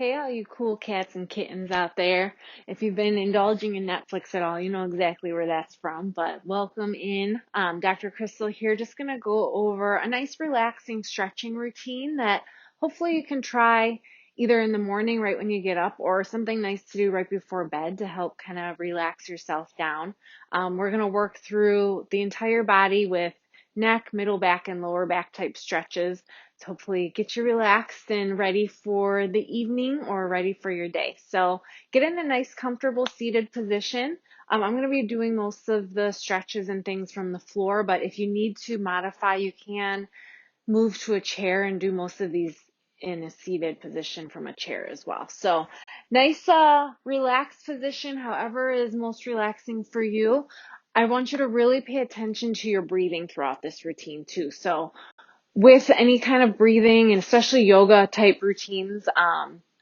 Hey, all you cool cats and kittens out there. If you've been indulging in Netflix at all, you know exactly where that's from. But welcome in. Dr. Krystal here, just going to go over a nice relaxing stretching routine that hopefully you can try either in the morning right when you get up or something nice to do right before bed to help kind of relax yourself down. We're going to work through the entire body with neck, middle back, and lower back type stretches to hopefully get you relaxed and ready for the evening or ready for your day. So get in a nice, comfortable seated position. I'm going to be doing most of the stretches and things from the floor, but if you need to modify, you can move to a chair and do most of these in a seated position from a chair as well. So nice, relaxed position, however is most relaxing for you. I want you to really pay attention to your breathing throughout this routine too. So with any kind of breathing and especially yoga type routines,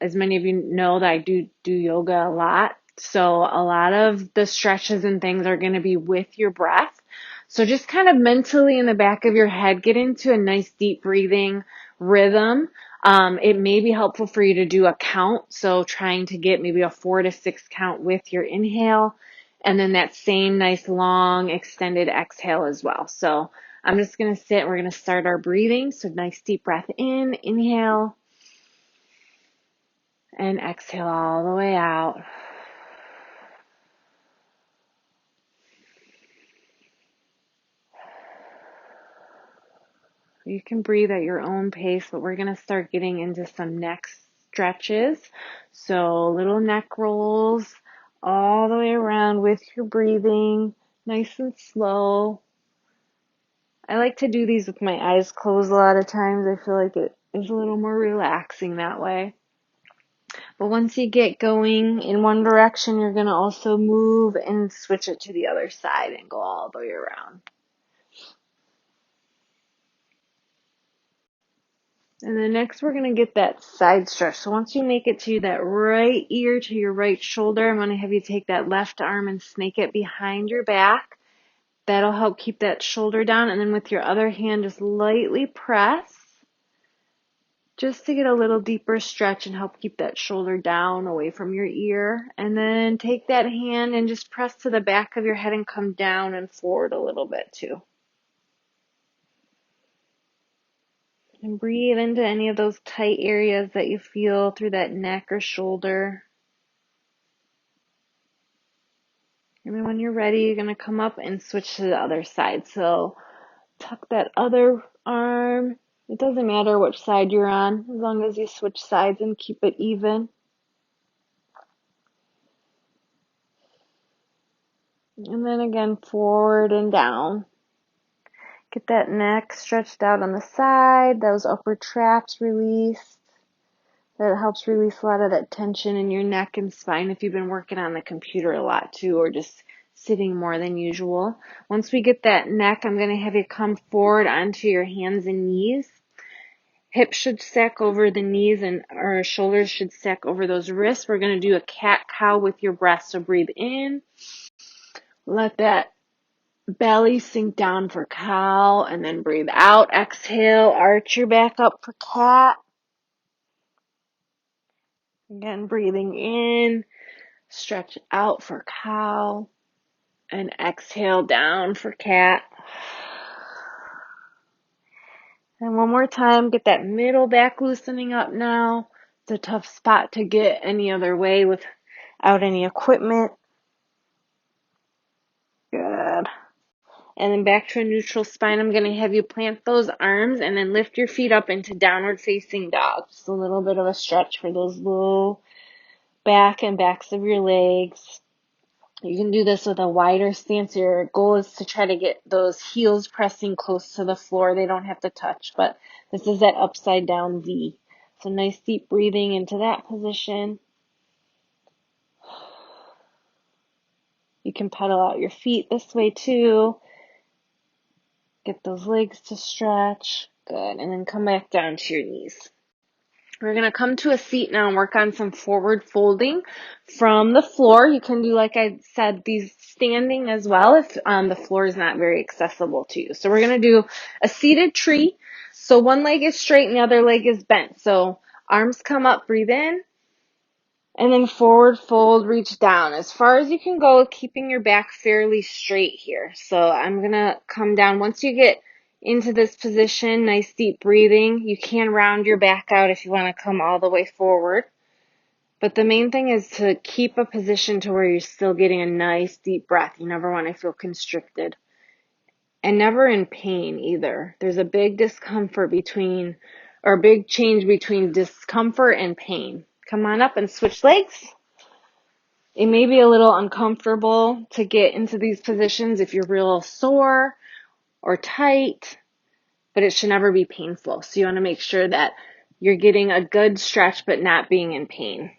as many of you know that I do yoga a lot. So a lot of the stretches and things are going to be with your breath. So just kind of mentally in the back of your head, get into a nice deep breathing rhythm. It may be helpful for you to do a count. So trying to get maybe a 4 to 6 count with your inhale and then that same nice long extended exhale as well. So I'm just going to sit and we're going to start our breathing. So nice deep breath in, inhale, and exhale all the way out. You can breathe at your own pace, but we're going to start getting into some neck stretches. So little neck rolls all the way around with your breathing, nice and slow. I like to do these with my eyes closed a lot of times. I feel like it is a little more relaxing that way. But once you get going in one direction, you're going to also move and switch it to the other side and go all the way around. And then next we're going to get that side stretch. So once you make it to that right ear to your right shoulder, I'm going to have you take that left arm and snake it behind your back. That'll help keep that shoulder down. And then with your other hand, just lightly press just to get a little deeper stretch and help keep that shoulder down away from your ear. And then take that hand and just press to the back of your head and come down and forward a little bit too. And breathe into any of those tight areas that you feel through that neck or shoulder. And then when you're ready, you're going to come up and switch to the other side. So tuck that other arm. It doesn't matter which side you're on, as long as you switch sides and keep it even. And then again, forward and down. Get that neck stretched out on the side, those upper traps released. That helps release a lot of that tension in your neck and spine if you've been working on the computer a lot too, or just sitting more than usual. Once we get that neck, I'm going to have you come forward onto your hands and knees. Hips should stack over the knees and our shoulders should stack over those wrists. We're going to do a cat-cow with your breath. So breathe in. Let that belly sink down for cow, and then breathe out. Exhale, arch your back up for cat. Again, breathing in, stretch out for cow, and exhale down for cat. And one more time, get that middle back loosening up now. It's a tough spot to get any other way without any equipment. Good. And then back to a neutral spine. I'm going to have you plant those arms and then lift your feet up into downward facing dog. Just a little bit of a stretch for those low back and backs of your legs. You can do this with a wider stance. Your goal is to try to get those heels pressing close to the floor. They don't have to touch, but this is that upside down V. So nice deep breathing into that position. You can pedal out your feet this way too. Get those legs to stretch. Good. And then come back down to your knees. We're going to come to a seat now and work on some forward folding from the floor. You can do, like I said, these standing as well if the floor is not very accessible to you. So we're going to do a seated tree. So one leg is straight and the other leg is bent. So arms come up, breathe in. And then forward fold, reach down as far as you can go, keeping your back fairly straight here. So I'm going to come down. Once you get into this position, nice deep breathing. You can round your back out if you want to come all the way forward. But the main thing is to keep a position to where you're still getting a nice deep breath. You never want to feel constricted. And never in pain either. There's a big discomfort between, or a big change between discomfort and pain. Come on up and switch legs. It may be a little uncomfortable to get into these positions if you're real sore or tight, but it should never be painful. So you want to make sure that you're getting a good stretch but not being in pain.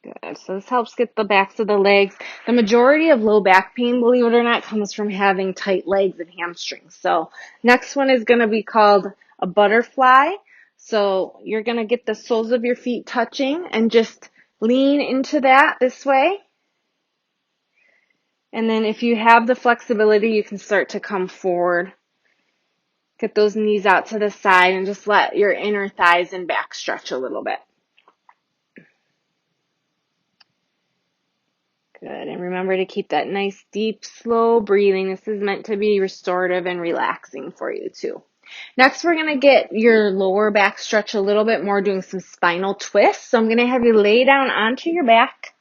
Good. So this helps get the backs of the legs. The majority of low back pain, believe it or not, comes from having tight legs and hamstrings. So next one is going to be called a butterfly. So you're going to get the soles of your feet touching and just lean into that this way. And then if you have the flexibility, you can start to come forward. Get those knees out to the side and just let your inner thighs and back stretch a little bit. Good. And remember to keep that nice, deep, slow breathing. This is meant to be restorative and relaxing for you too. Next, we're going to get your lower back stretch a little bit more, doing some spinal twists. So I'm going to have you lay down onto your back,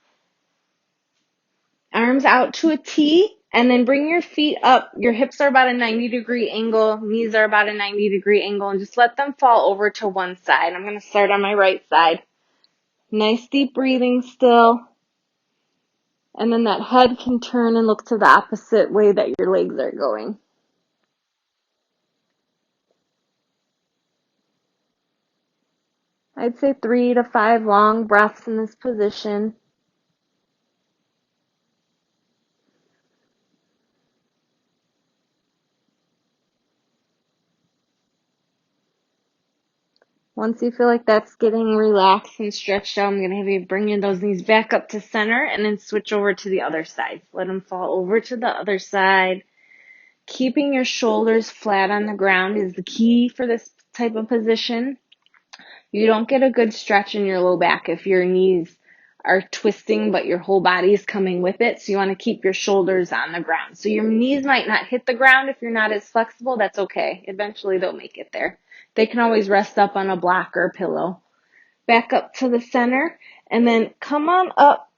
arms out to a T, and then bring your feet up. Your hips are about a 90-degree angle, knees are about a 90-degree angle, and just let them fall over to one side. I'm going to start on my right side. Nice deep breathing still. And then that head can turn and look to the opposite way that your legs are going. I'd say 3 to 5 long breaths in this position. Once you feel like that's getting relaxed and stretched out, I'm going to have you bring in those knees back up to center and then switch over to the other side. Let them fall over to the other side. Keeping your shoulders flat on the ground is the key for this type of position. You don't get a good stretch in your low back if your knees are twisting, but your whole body is coming with it. So you want to keep your shoulders on the ground. So your knees might not hit the ground if you're not as flexible. That's okay. Eventually they'll make it there. They can always rest up on a block or a pillow. Back up to the center and then come on up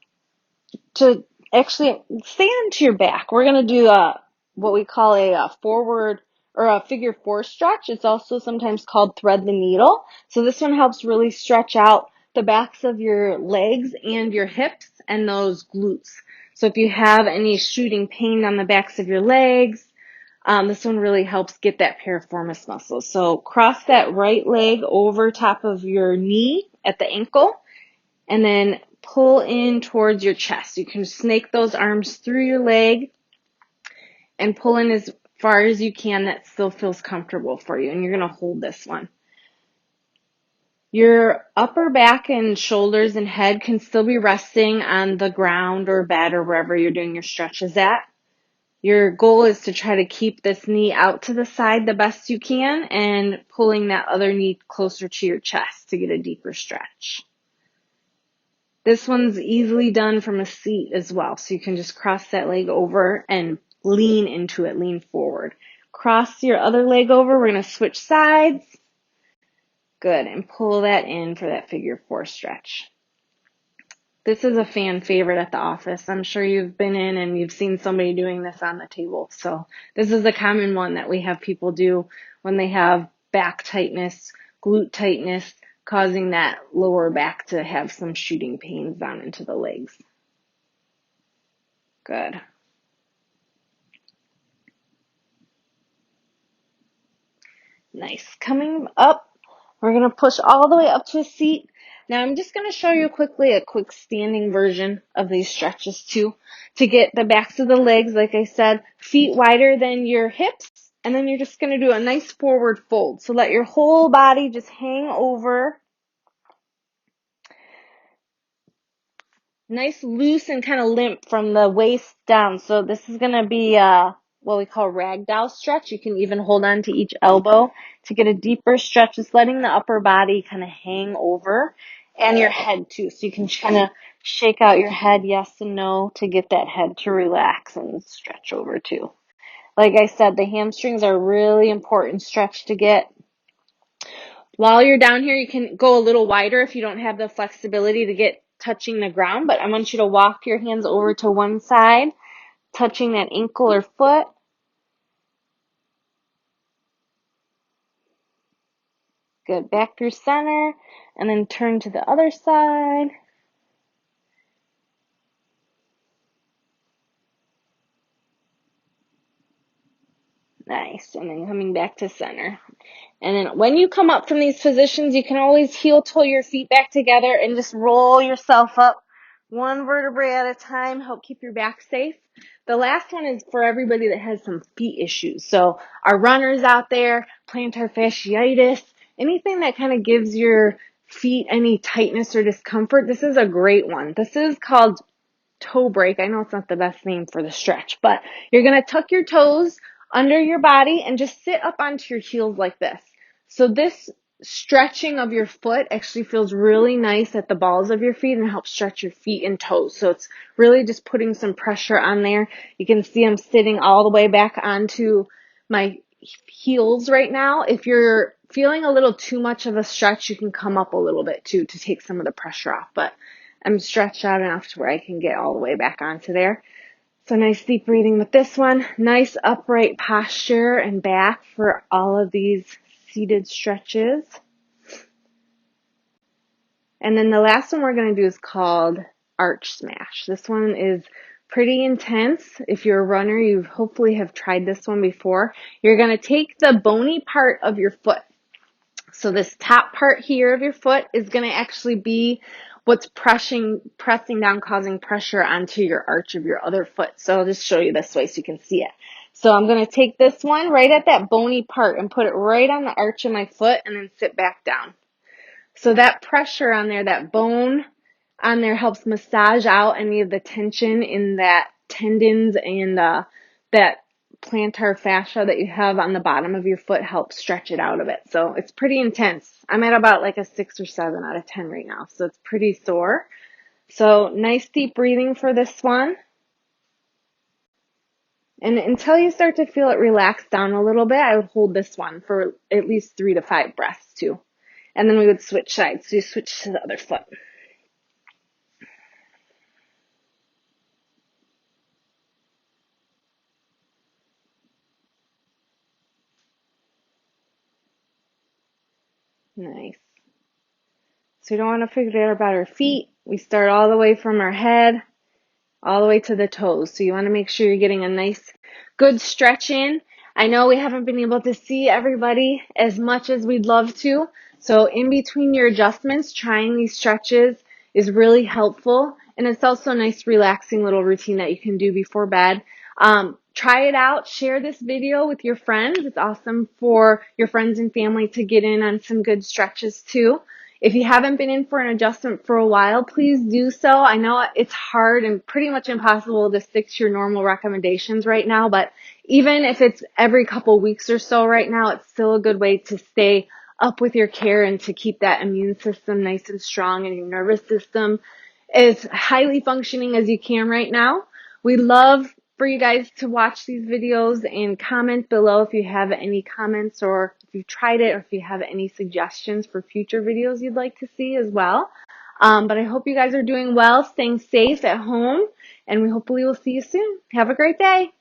to actually stay onto your back. We're going to do what we call a forward or a figure 4 stretch. It's also sometimes called thread the needle. So this one helps really stretch out the backs of your legs and your hips and those glutes. So if you have any shooting pain on the backs of your legs, this one really helps get that piriformis muscle. So cross that right leg over top of your knee at the ankle and then pull in towards your chest. You can snake those arms through your leg and pull in as far as you can that still feels comfortable for you. And you're going to hold this one. Your upper back and shoulders and head can still be resting on the ground or bed or wherever you're doing your stretches at. Your goal is to try to keep this knee out to the side the best you can and pulling that other knee closer to your chest to get a deeper stretch. This one's easily done from a seat as well. So you can just cross that leg over and lean into it, lean forward. Cross your other leg over. We're going to switch sides. Good. And pull that in for that figure 4 stretch. This is a fan favorite at the office. I'm sure you've been in and you've seen somebody doing this on the table. So this is a common one that we have people do when they have back tightness, glute tightness, causing that lower back to have some shooting pains down into the legs. Good. Nice. Coming up, we're going to push all the way up to a seat. Now I'm just going to show you quickly a quick standing version of these stretches too, to get the backs of the legs, like I said, feet wider than your hips. And then you're just going to do a nice forward fold. So let your whole body just hang over. Nice loose and kind of limp from the waist down. So this is going to be what we call ragdoll stretch. You can even hold on to each elbow to get a deeper stretch, just letting the upper body kind of hang over, and your head too. So you can kind of shake out your head, yes and no, to get that head to relax and stretch over too. Like I said, the hamstrings are a really important stretch to get. While you're down here, you can go a little wider if you don't have the flexibility to get touching the ground, but I want you to walk your hands over to one side, touching that ankle or foot. Good. Back through center, and then turn to the other side. Nice. And then coming back to center. And then when you come up from these positions, you can always heel toe your feet back together and just roll yourself up one vertebrae at a time. Help keep your back safe. The last one is for everybody that has some feet issues. So our runners out there, plantar fasciitis, anything that kind of gives your feet any tightness or discomfort, this is a great one. This is called toe break. I know it's not the best name for the stretch, but you're going to tuck your toes under your body and just sit up onto your heels like this. So this stretching of your foot actually feels really nice at the balls of your feet and helps stretch your feet and toes. So it's really just putting some pressure on there. You can see I'm sitting all the way back onto my heels right now. If you're feeling a little too much of a stretch, you can come up a little bit too to take some of the pressure off. But I'm stretched out enough to where I can get all the way back onto there. So nice deep breathing with this one. Nice upright posture and back for all of these seated stretches. And then the last one we're going to do is called arch smash. This one is pretty intense. If you're a runner, you hopefully have tried this one before. You're going to take the bony part of your foot. So this top part here of your foot is going to actually be what's pressing down, causing pressure onto your arch of your other foot. So I'll just show you this way so you can see it. So I'm going to take this one right at that bony part and put it right on the arch of my foot and then sit back down. So that pressure on there, that bone on there helps massage out any of the tension in that tendons and that plantar fascia that you have on the bottom of your foot, helps stretch it out a bit. So it's pretty intense. I'm at about like a 6 or 7 out of 10 right now. So it's pretty sore. So nice deep breathing for this one. And until you start to feel it relax down a little bit, I would hold this one for at least 3 to 5 breaths too. And then we would switch sides. So you switch to the other foot. Nice. So we don't want to forget about our feet. We start all the way from our head, all the way to the toes. So you want to make sure you're getting a nice, good stretch in. I know we haven't been able to see everybody as much as we'd love to. So in between your adjustments, trying these stretches is really helpful. And it's also a nice, relaxing little routine that you can do before bed. Try it out. Share this video with your friends. It's awesome for your friends and family to get in on some good stretches too. If you haven't been in for an adjustment for a while, please do so. I know it's hard and pretty much impossible to stick to your normal recommendations right now, but even if it's every couple weeks or so right now, it's still a good way to stay up with your care and to keep that immune system nice and strong and your nervous system as highly functioning as you can right now. We love for you guys to watch these videos and comment below if you have any comments or if you've tried it or if you have any suggestions for future videos you'd like to see as well. But I hope you guys are doing well, staying safe at home, and we hopefully will see you soon. Have a great day.